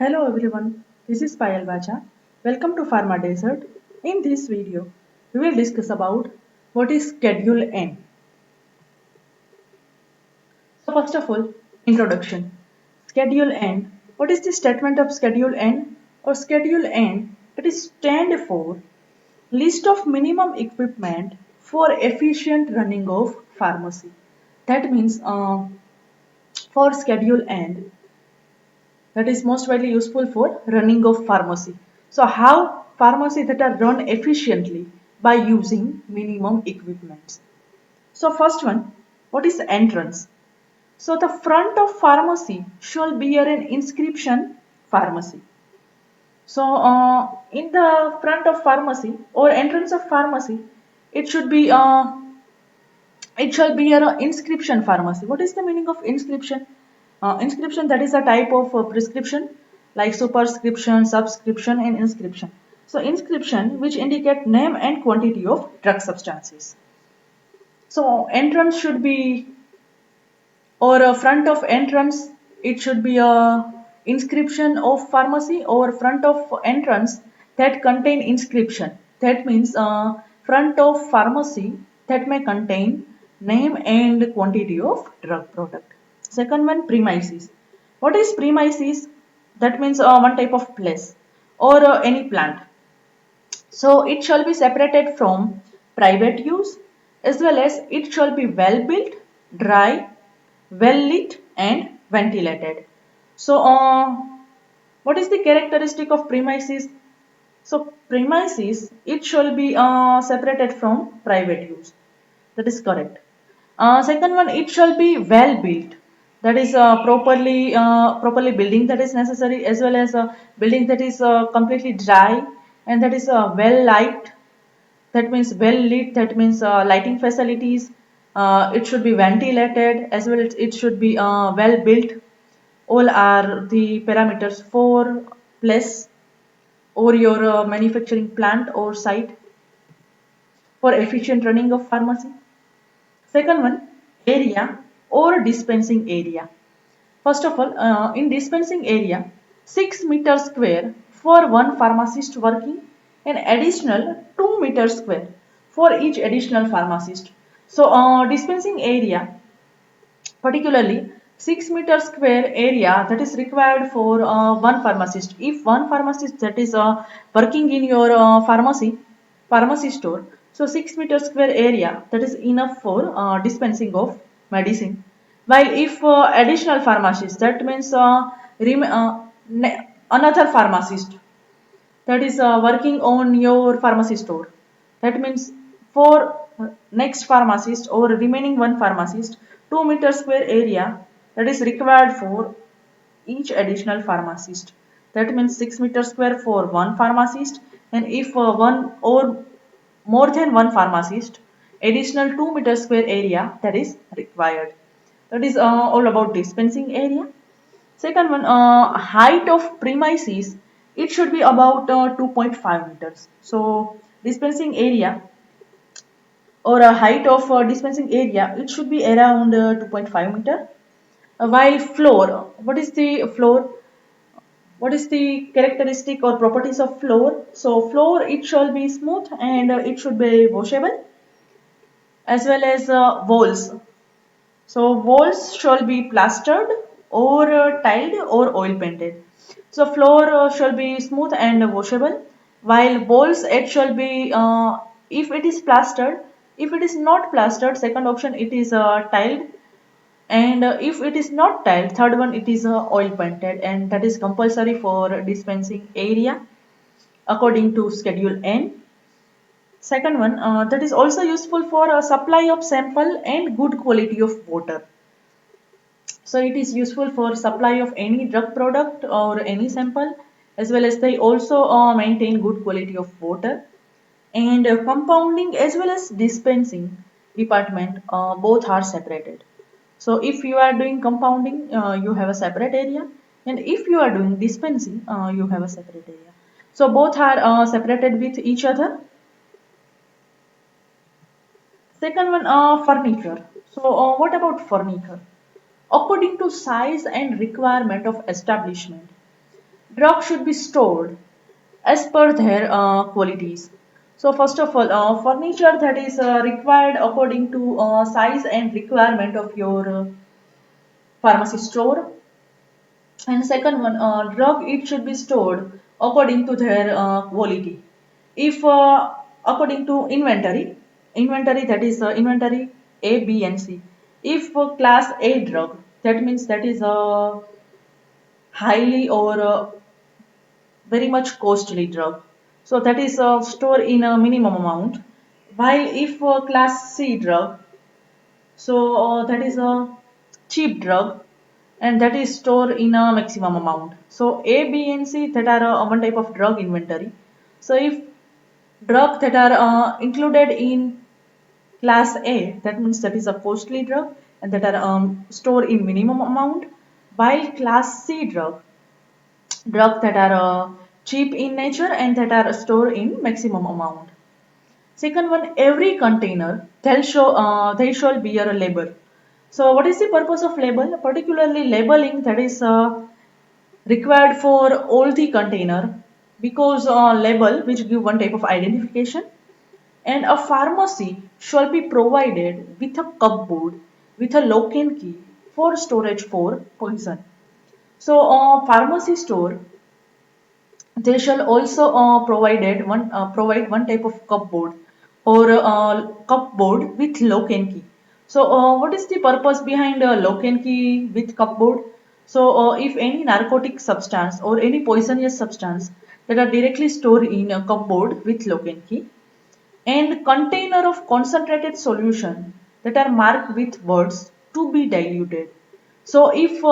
Hello everyone, this is Payal Vacha. Welcome to Pharma Desert. In this video, we will discuss about what is Schedule N. So first of all, introduction. Schedule N. What is the statement of Schedule N? Or Schedule N, that is stand for list of minimum equipment for efficient running of pharmacy. That means for Schedule N, that is most widely useful for running of pharmacy. So how pharmacy that are run efficiently by using minimum equipments. So first one, what is entrance? So the front of pharmacy shall bear an inscription pharmacy. So in the front of pharmacy or entrance of pharmacy, it should be it shall be an inscription pharmacy. What is the meaning of inscription? Inscription, that is a type of prescription like superscription, subscription and inscription. So inscription which indicate name and quantity of drug substances. So entrance should be, or a front of entrance, it should be a inscription of pharmacy or front of entrance that contain inscription. That means front of pharmacy that may contain name and quantity of drug product. Second one, premises. What is premises? That means one type of place or any plant. So it shall be separated from private use, as well as it shall be well built, dry, well lit and ventilated. So what is the characteristic of premises? So premises, it shall be separated from private use. That is correct. Second one, it shall be well built. That is properly building that is necessary, as well as building that is completely dry and that is well light. That means well lit. That means lighting facilities. It should be ventilated, as well as it should be well built. All are the parameters for place or your manufacturing plant or site for efficient running of pharmacy. Second one, area or dispensing area. First of all, in dispensing area, 6 meter square for one pharmacist working, and additional 2 meter square for each additional pharmacist. So, dispensing area, particularly 6 meter square area that is required for one pharmacist. If one pharmacist that is working in your pharmacy store, so 6 meter square area that is enough for dispensing of medicine. While if additional pharmacist, that means another pharmacist that is working on your pharmacy store. That means for next pharmacist or remaining one pharmacist, 2 meter square area that is required for each additional pharmacist. That means 6 meter square for one pharmacist, and if one or more than one pharmacist, additional 2 meter square area that is required. That is all about dispensing area. Second one, height of premises, it should be about 2.5 meters. So dispensing area or a height of dispensing area, it should be around 2.5 meter. While floor, what is the floor? What is the characteristic or properties of floor? So floor, it shall be smooth and it should be washable, as well as walls. So walls shall be plastered or tiled or oil painted. So floor shall be smooth and washable, while walls it shall be if it is plastered. If it is not plastered, second option it is tiled, and if it is not tiled, third one it is oil painted, and that is compulsory for dispensing area according to Schedule N. Second one, that is also useful for a supply of sample and good quality of water. So it is useful for supply of any drug product or any sample, as well as they also maintain good quality of water, and compounding as well as dispensing department both are separated. So if you are doing compounding, you have a separate area, and if you are doing dispensing, you have a separate area. So both are separated with each other. Second one, furniture. So what about furniture? According to size and requirement of establishment, Drugs should be stored as per their qualities. So first of all, furniture that is required according to size and requirement of your pharmacy store. And second one, drug it should be stored according to their quality. If according to inventory that is inventory A, B, and C. If class A drug, that means that is highly or very much costly drug. So that is stored in a minimum amount. While if class C drug, so that is a cheap drug and that is stored in a maximum amount. So A, B, and C that are one type of drug inventory. So if drug that are included in class A, that means that is a costly drug and that are stored in minimum amount. While class C drugs that are cheap in nature and that are stored in maximum amount. Second one, every container they shall bear a label. So what is the purpose of label? Particularly labeling that is required for all the container because label which give one type of identification and a pharmacy shall be provided with a cupboard with a lock and key for storage for poison. So pharmacy store they shall also provide one type of cupboard or cupboard with lock and key. So, what is the purpose behind lock and key with cupboard? So, if any narcotic substance or any poisonous substance that are directly stored in a cupboard with lock and key, and container of concentrated solution that are marked with words to be diluted. So if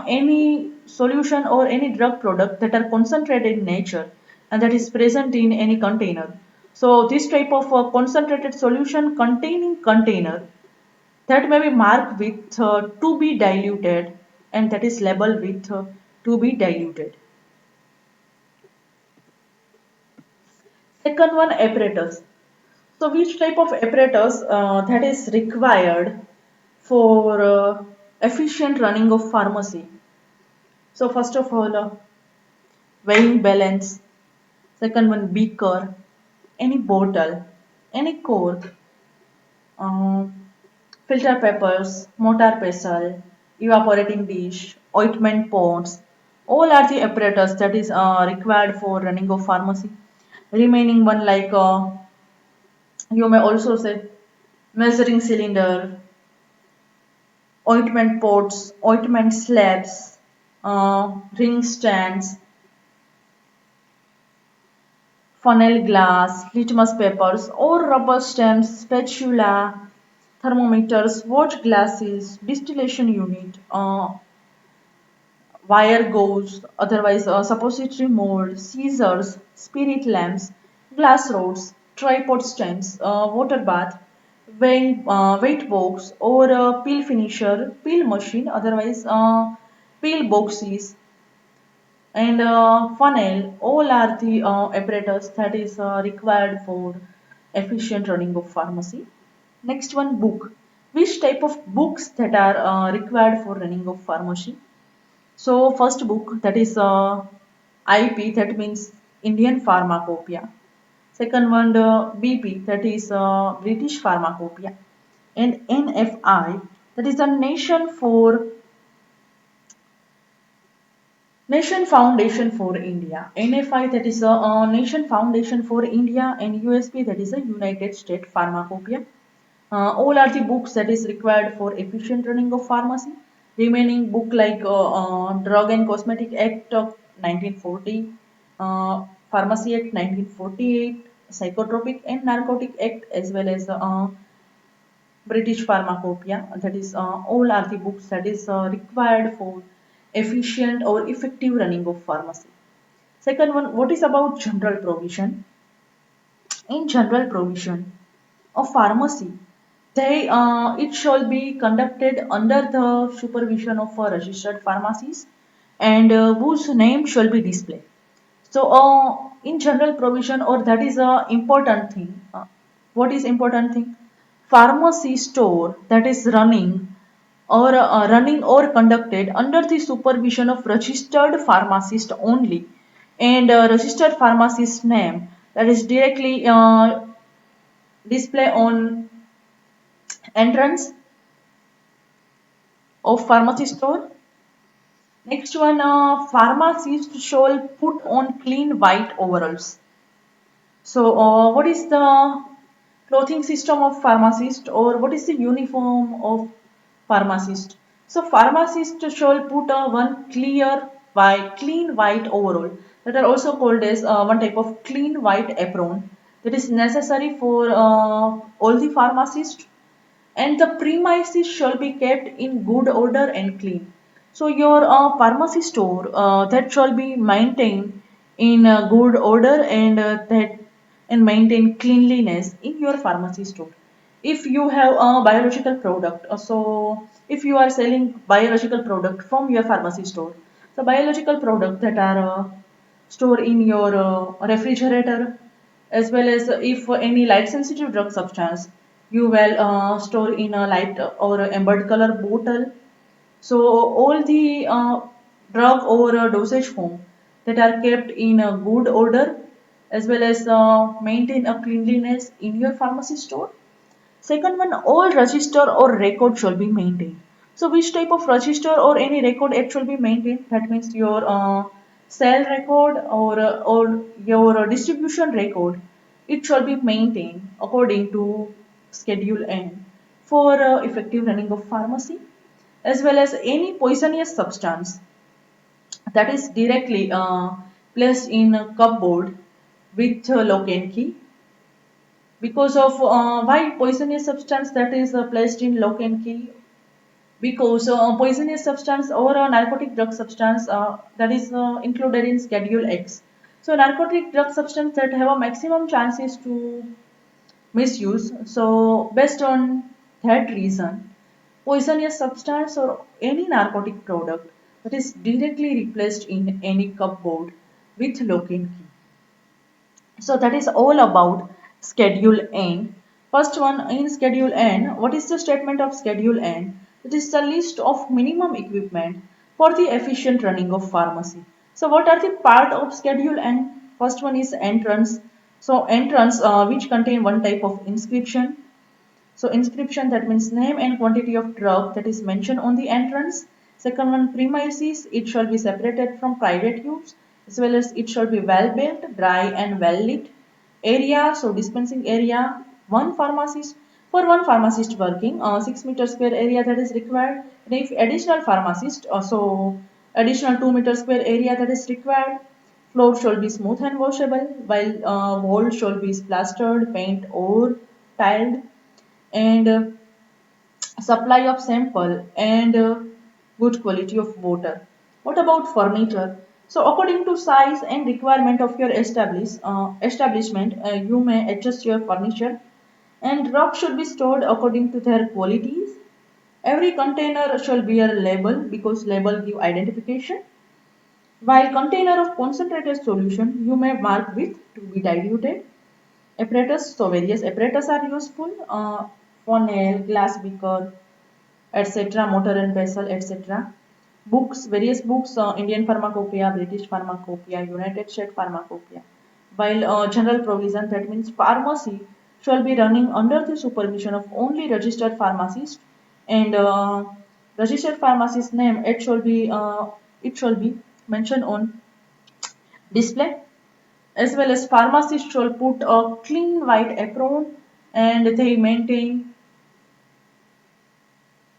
any solution or any drug product that are concentrated in nature and that is present in any container, so this type of concentrated solution containing container that may be marked with to be diluted and that is labeled with to be diluted. Second one, apparatus. So which type of apparatus that is required for efficient running of pharmacy? So first of all, weighing balance. Second one, beaker, any bottle, any cork, um, filter papers, mortar pestle, evaporating dish, ointment pots. All are the apparatus that is required for running of pharmacy. Remaining one like you may also say measuring cylinder, ointment pots, ointment slabs, ring stands, funnel glass, litmus papers, or rubber stamps, spatula, thermometers, watch glasses, distillation unit, wire gauze, otherwise suppository mold, scissors, spirit lamps, glass rods, tripod stands, water bath, weight box, or peel finisher, peel machine, otherwise peel boxes, and funnel. All are the apparatus that is required for efficient running of pharmacy. Next one, book. Which type of books that are required for running of pharmacy? So first book that is IP that means Indian Pharmacopoeia. Second one BP that is British Pharmacopoeia, and NFI that is the Nation Foundation for India. NFI that is a Nation Foundation for India, and USP that is a United States Pharmacopoeia. All are the books that is required for efficient running of pharmacy. Remaining book like Drug and Cosmetic Act of 1940, Pharmacy Act 1948, Psychotropic and Narcotic Act as well as British Pharmacopoeia. That is all are the books that is required for efficient or effective running of pharmacy. Second one, what is about general provision? In general provision of pharmacy, it shall be conducted under the supervision of registered pharmacies and whose name shall be displayed. So, in general provision, or that is a important thing. What is important thing? Pharmacy store that is running or conducted under the supervision of registered pharmacist only and registered pharmacist name that is directly display on entrance of pharmacy store. Next one, pharmacist should put on clean white overalls. So, what is the clothing system of pharmacist, or what is the uniform of pharmacist? So, pharmacist shall put one clean white overall that are also called as one type of clean white apron that is necessary for all the pharmacists, and the premises shall be kept in good order and clean. So your pharmacy store that shall be maintained in good order and that and maintain cleanliness in your pharmacy store. If you have a biological product, so if you are selling biological product from your pharmacy store, the biological product that are stored in your refrigerator, as well as if any light sensitive drug substance you will store in a light or a amber color bottle. So all the drug or dosage form that are kept in a good order, as well as maintain a cleanliness in your pharmacy store. Second one, all register or record shall be maintained. So which type of register or any record it shall be maintained? That means your sale record or your distribution record. It shall be maintained according to Schedule N for effective running of pharmacy, as well as any poisonous substance that is directly placed in a cupboard with lock and key. Because of why poisonous substance that is placed in lock and key? Because poisonous substance or a narcotic drug substance that is included in Schedule X. So narcotic drug substance that have a maximum chances to misuse. So based on that reason, poisonous substance or any narcotic product that is directly replaced in any cupboard with lock and key. So that is all about Schedule N. First one, in Schedule N, what is the statement of Schedule N? It is the list of minimum equipment for the efficient running of pharmacy. So what are the part of Schedule N? First one is entrance. So entrance which contain one type of inscription. So inscription that means name and quantity of drug that is mentioned on the entrance. Second one, premises, it shall be separated from private use, as well as it shall be well built, dry and well lit. Area, so dispensing area, one pharmacist, for one pharmacist working, 6 meter square area that is required. And if additional pharmacist, so additional 2 meter square area that is required. Floor shall be smooth and washable, while wall shall be plastered, paint or tiled, and supply of sample and good quality of water. What about furniture? So according to size and requirement of your establishment, you may adjust your furniture, and drugs should be stored according to their qualities. Every container shall bear a label because label give identification. While container of concentrated solution, you may mark with to be diluted. Apparatus, so various apparatus are useful. Funnel, glass beaker, etc., motor and vessel, etc. Books, various books, Indian Pharmacopoeia, British Pharmacopoeia, United States Pharmacopoeia. While general provision, that means pharmacy shall be running under the supervision of only registered pharmacist, and registered pharmacist name it shall be mentioned on display, as well as pharmacist shall put a clean white apron, and they maintain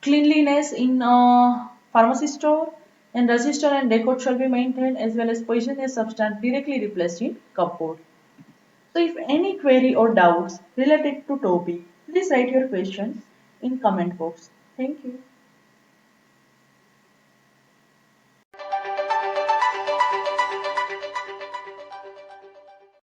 cleanliness in a pharmacy store, and register and record shall be maintained, as well as poisonous substance directly replaced in cupboard. So if any query or doubts related to topic, please write your questions in comment box. Thank you.